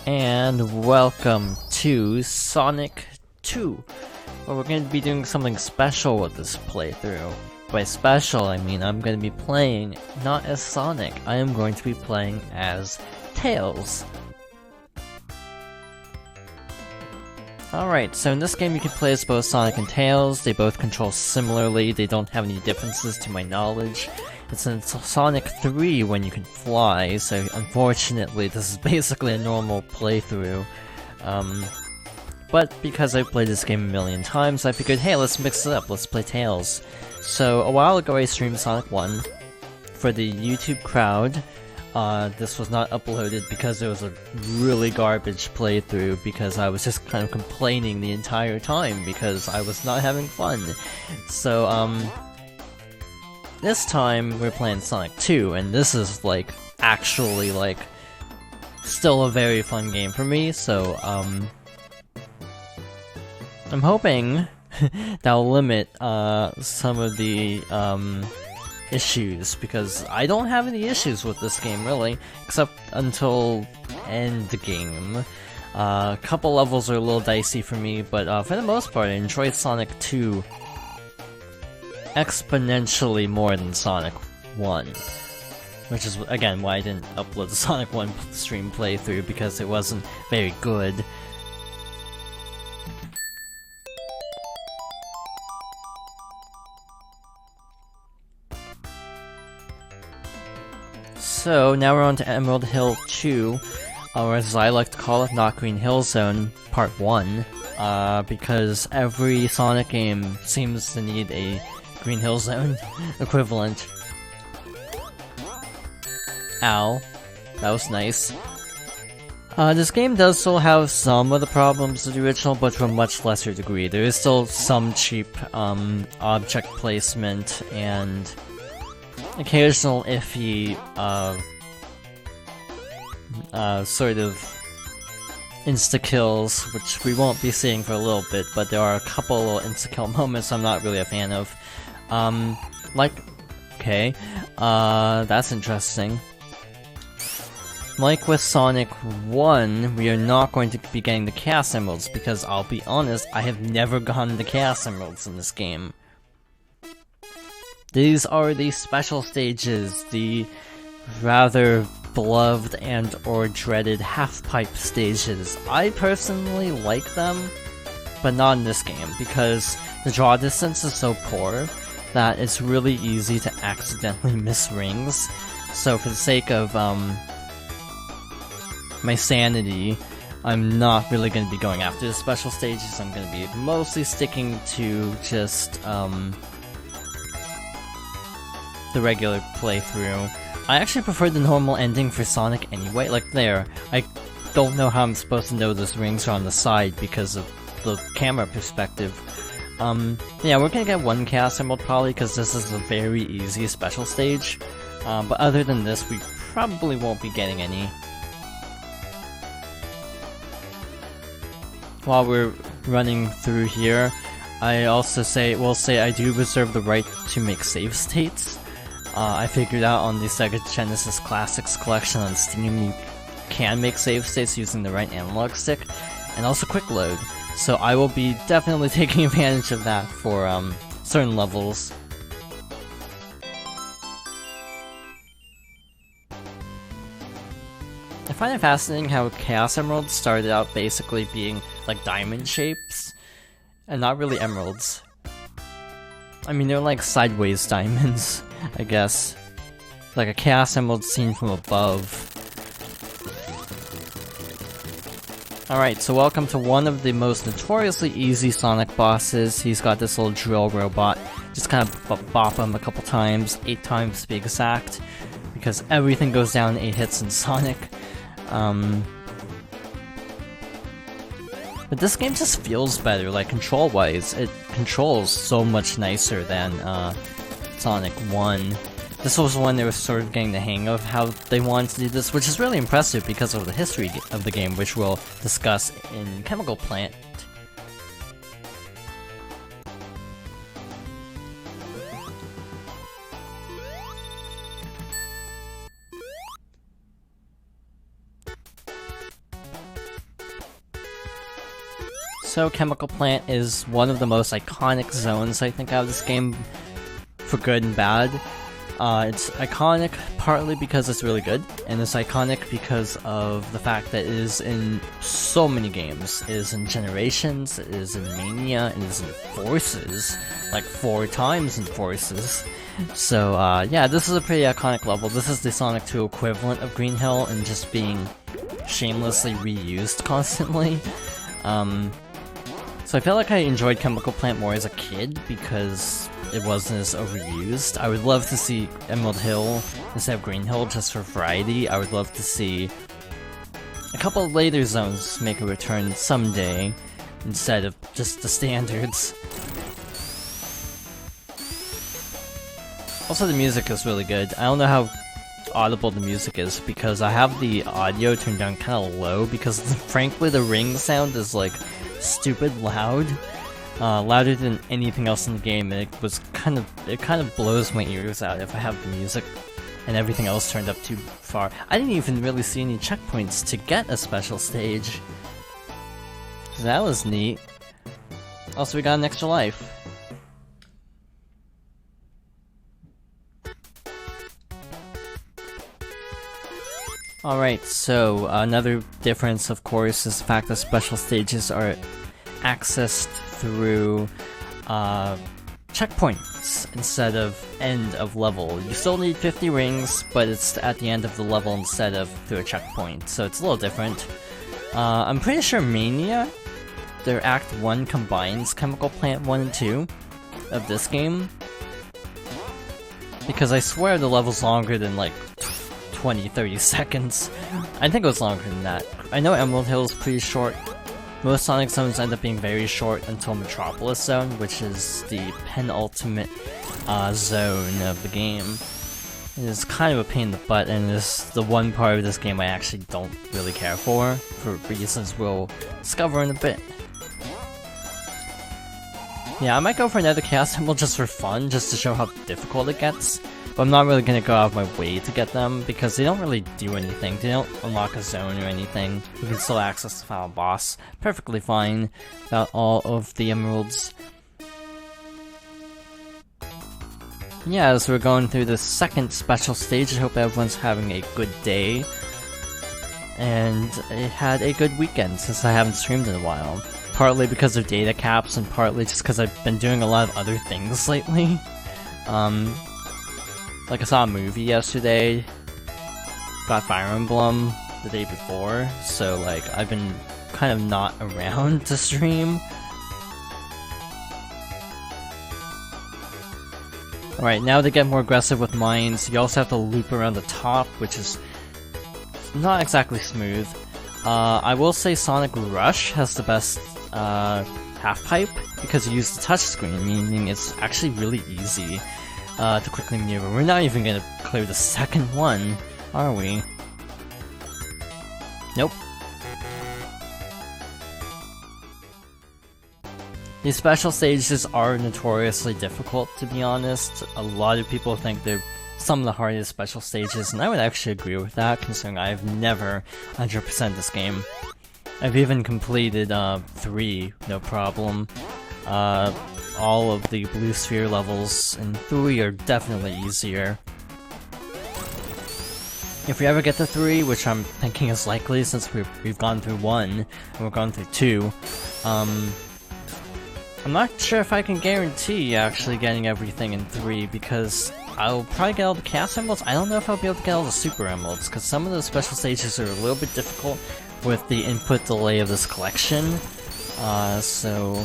And welcome to Sonic 2, where we're going to be doing something special with this playthrough. By special, I mean I'm going to be playing not as Sonic, I am going to be playing as Tails. Alright, so in this game you can play as both Sonic and Tails. They both control similarly, they don't have any differences to my knowledge. It's in Sonic 3 when you can fly, so unfortunately this is basically a normal playthrough. But because I've played this game a million times, I figured, hey, let's mix it up, let's play Tails. So a while ago I streamed Sonic 1 for the YouTube crowd. This was not uploaded because it was a really garbage playthrough, because I was just kind of complaining the entire time because I was not having fun. So, this time we're playing Sonic 2, and this is, like, actually, like, still a very fun game for me, so, I'm hoping that'll limit, some of the, issues, because I don't have any issues with this game, really, except until endgame. A couple levels are a little dicey for me, but for the most part I enjoyed Sonic 2 exponentially more than Sonic 1. Which is, again, why I didn't upload the Sonic 1 stream playthrough, because it wasn't very good. So, now we're on to Emerald Hill 2, or as I like to call it, Not Green Hill Zone Part 1, because every Sonic game seems to need a Green Hill Zone equivalent. Ow. That was nice. This game does still have some of the problems of the original, but to a much lesser degree. There is still some cheap, object placement, and occasional iffy, sort of insta-kills, which we won't be seeing for a little bit, but there are a couple little insta-kill moments I'm not really a fan of. Okay, that's interesting. Like with Sonic 1, we are not going to be getting the Chaos Emeralds, because I'll be honest, I have never gotten the Chaos Emeralds in this game. These are the special stages, the rather beloved and or dreaded half-pipe stages. I personally like them, but not in this game, because the draw distance is so poor that it's really easy to accidentally miss rings. So for the sake of my sanity, I'm not really going to be going after the special stages. I'm going to be mostly sticking to just the regular playthrough. I actually prefer the normal ending for Sonic anyway. Like, there, I don't know how I'm supposed to know those rings are on the side because of the camera perspective. Yeah, we're gonna get one Chaos Emerald probably, because this is a very easy special stage. But other than this, we probably won't be getting any. While we're running through here, I also will say I do reserve the right to make save states. I figured out on the Sega Genesis Classics collection on Steam you can make save states using the right analog stick, and also quick load. So I will be definitely taking advantage of that for certain levels. I find it fascinating how Chaos Emeralds started out basically being like diamond shapes, and not really emeralds. I mean, they're like sideways diamonds, I guess. Like a Chaos Emerald seen from above. Alright, so welcome to one of the most notoriously easy Sonic bosses. He's got this little drill robot. Just kind of bop him a couple times, 8 times to be exact, because everything goes down 8 hits in Sonic. But this game just feels better, like control-wise. It controls so much nicer than Sonic 1. This was when they were sort of getting the hang of how they wanted to do this, which is really impressive because of the history of the game, which we'll discuss in Chemical Plant. So Chemical Plant is one of the most iconic zones I think out of this game, for good and bad. It's iconic partly because it's really good, and it's iconic because of the fact that it is in so many games. It is in Generations, it is in Mania, it is in Forces, like 4 times in Forces. So yeah, this is a pretty iconic level. This is the Sonic 2 equivalent of Green Hill and just being shamelessly reused constantly. So I feel like I enjoyed Chemical Plant more as a kid because it wasn't as overused. I would love to see Emerald Hill instead of Green Hill just for variety. I would love to see a couple of later zones make a return someday instead of just the standards. Also, the music is really good. I don't know how audible the music is because I have the audio turned down kind of low because frankly the ring sound is like stupid loud. Louder than anything else in the game, and it kind of blows my ears out if I have the music and everything else turned up too far. I didn't even really see any checkpoints to get a special stage. So that was neat. Also, we got an extra life. Alright, so another difference, of course, is the fact that special stages are accessed through checkpoints instead of end of level. You still need 50 rings, but it's at the end of the level instead of through a checkpoint, so it's a little different. I'm pretty sure Mania, their Act 1 combines Chemical Plant 1 and 2 of this game, because I swear the level's longer than like 20-30 seconds. I think it was longer than that. I know Emerald Hill is pretty short. Most Sonic zones end up being very short until Metropolis Zone, which is the penultimate zone of the game. It is kind of a pain in the butt, and it's the one part of this game I actually don't really care for reasons we'll discover in a bit. Yeah, I might go for another Chaos Emerald just for fun, just to show how difficult it gets. But I'm not really gonna go out of my way to get them, because they don't really do anything. They don't unlock a zone or anything. You can still access the final boss perfectly fine without all of the emeralds. Yeah, as we're going through the second special stage, I hope everyone's having a good day. And it had a good weekend, since I haven't streamed in a while. Partly because of data caps, and partly just because I've been doing a lot of other things lately. Like I saw a movie yesterday, got Fire Emblem the day before, so like I've been kind of not around to stream. Alright, now to get more aggressive with mines, you also have to loop around the top, which is not exactly smooth. I will say Sonic Rush has the best half-pipe, because you use the touchscreen, meaning it's actually really easy to quickly maneuver. We're not even gonna clear the second one, are we? Nope. These special stages are notoriously difficult, to be honest. A lot of people think they're some of the hardest special stages, and I would actually agree with that, considering I've never 100% this game. I've even completed 3, no problem. All of the Blue Sphere levels in 3 are definitely easier. If we ever get to 3, which I'm thinking is likely since we've gone through 1, and we're going through 2, I'm not sure if I can guarantee actually getting everything in 3, because I'll probably get all the Chaos Emeralds. I don't know if I'll be able to get all the Super Emeralds, because some of the special stages are a little bit difficult with the input delay of this collection. So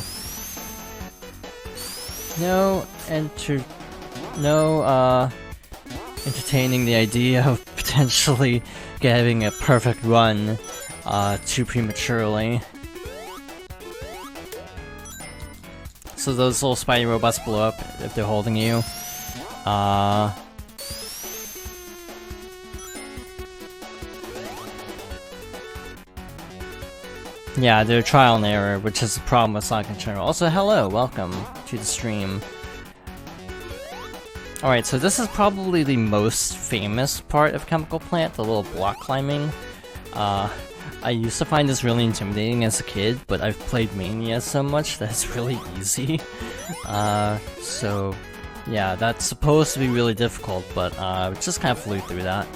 no entertaining the idea of potentially getting a perfect run too prematurely. So those little spidey robots blow up if they're holding you. Yeah, they're trial and error, which is the problem with Sonic in general. Also, hello, welcome to the stream. Alright, so this is probably the most famous part of Chemical Plant, the little block climbing. I used to find this really intimidating as a kid, but I've played Mania so much that it's really easy. So yeah, that's supposed to be really difficult, but just kind of flew through that.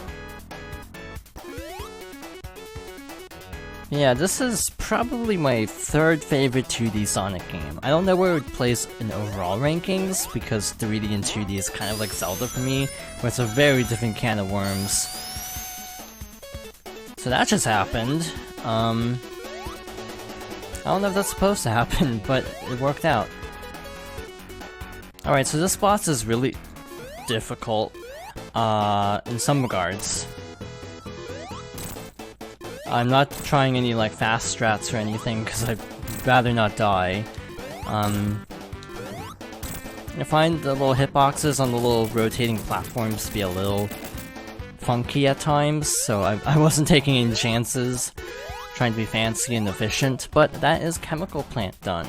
Yeah, this is probably my third favorite 2D Sonic game. I don't know where it plays in overall rankings, because 3D and 2D is kind of like Zelda for me, where it's a very different can of worms. So that just happened. I don't know if that's supposed to happen, but it worked out. Alright, so this boss is really difficult, in some regards. I'm not trying any like fast strats or anything because I'd rather not die. I find the little hitboxes on the little rotating platforms to be a little funky at times, so I wasn't taking any chances trying to be fancy and efficient, but that is Chemical Plant done.